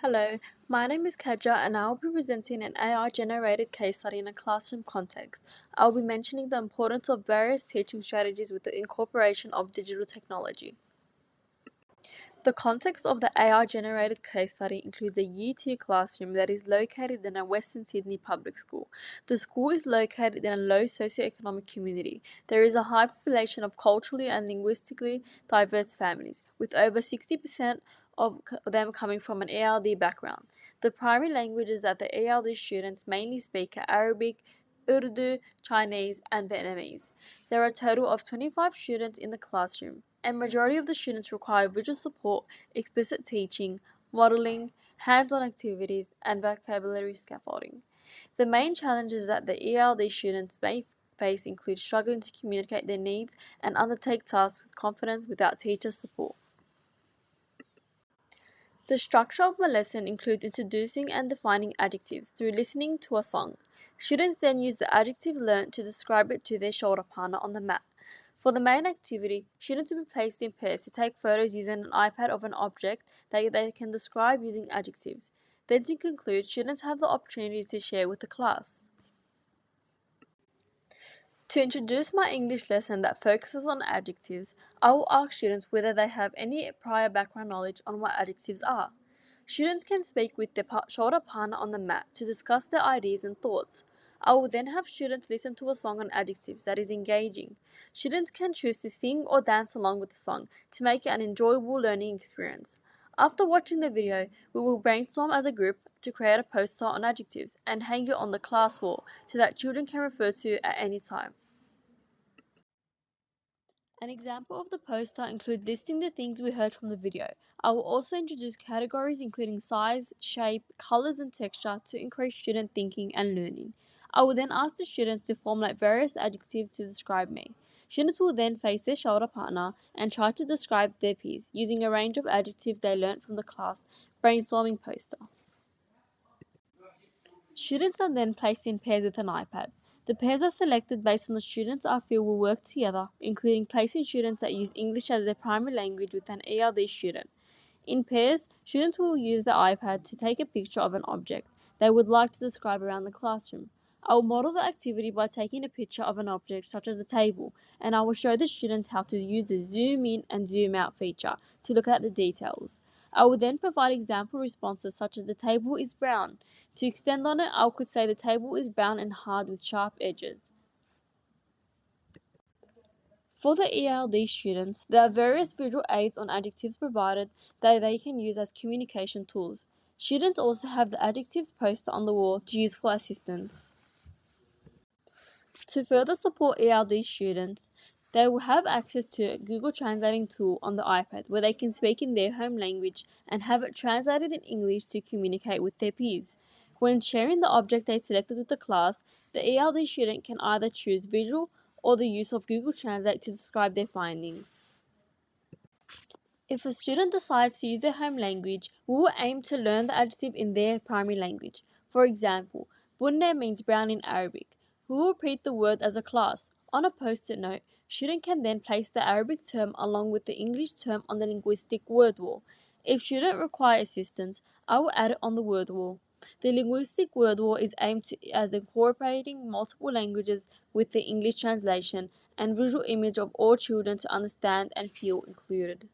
Hello, my name is Khadra and I will be presenting an AI-generated case study in a classroom context. I will be mentioning the importance of various teaching strategies with the incorporation of digital technology. The context of the AI-generated case study includes a Year 2 classroom that is located in a Western Sydney public school. The school is located in a low socioeconomic community. There is a high population of culturally and linguistically diverse families, with over 60% of them coming from an ELD background. The primary languages that the ELD students mainly speak are Arabic, Urdu, Chinese, and Vietnamese. There are a total of 25 students in the classroom, and majority of the students require visual support, explicit teaching, modeling, hands-on activities, and vocabulary scaffolding. The main challenges that the ELD students may face include struggling to communicate their needs and undertake tasks with confidence without teacher support. The structure of my lesson includes introducing and defining adjectives through listening to a song. Students then use the adjective learnt to describe it to their shoulder partner on the mat. For the main activity, students will be placed in pairs to take photos using an iPad of an object that they can describe using adjectives. Then to conclude, students have the opportunity to share with the class. To introduce my English lesson that focuses on adjectives, I will ask students whether they have any prior background knowledge on what adjectives are. Students can speak with their shoulder partner on the mat to discuss their ideas and thoughts. I will then have students listen to a song on adjectives that is engaging. Students can choose to sing or dance along with the song to make it an enjoyable learning experience. After watching the video, we will brainstorm as a group to create a poster on adjectives and hang it on the class wall so that children can refer to at any time. An example of the poster includes listing the things we heard from the video. I will also introduce categories including size, shape, colors, and texture to encourage student thinking and learning. I will then ask the students to formulate various adjectives to describe me. Students will then face their shoulder partner and try to describe their peers using a range of adjectives they learnt from the class brainstorming poster. Students are then placed in pairs with an iPad. The pairs are selected based on the students I feel will work together, including placing students that use English as their primary language with an ELD student. In pairs, students will use the iPad to take a picture of an object they would like to describe around the classroom. I will model the activity by taking a picture of an object such as the table, and I will show the students how to use the zoom in and zoom out feature to look at the details. I will then provide example responses such as the table is brown. To extend on it, I could say the table is brown and hard with sharp edges. For the ELD students, there are various visual aids on adjectives provided that they can use as communication tools. Students also have the adjectives poster on the wall to use for assistance. To further support ELD students, they will have access to a Google Translating tool on the iPad where they can speak in their home language and have it translated in English to communicate with their peers. When sharing the object they selected with the class, the ELD student can either choose visual or the use of Google Translate to describe their findings. If a student decides to use their home language, we will aim to learn the adjective in their primary language. For example, bunne means brown in Arabic. We will repeat the word as a class. On a post-it note, student can then place the Arabic term along with the English term on the linguistic word wall. If student require assistance, I will add it on the word wall. The linguistic word wall is aimed as incorporating multiple languages with the English translation and visual image of all children to understand and feel included.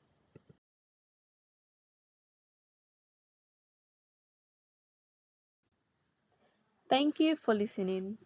Thank you for listening.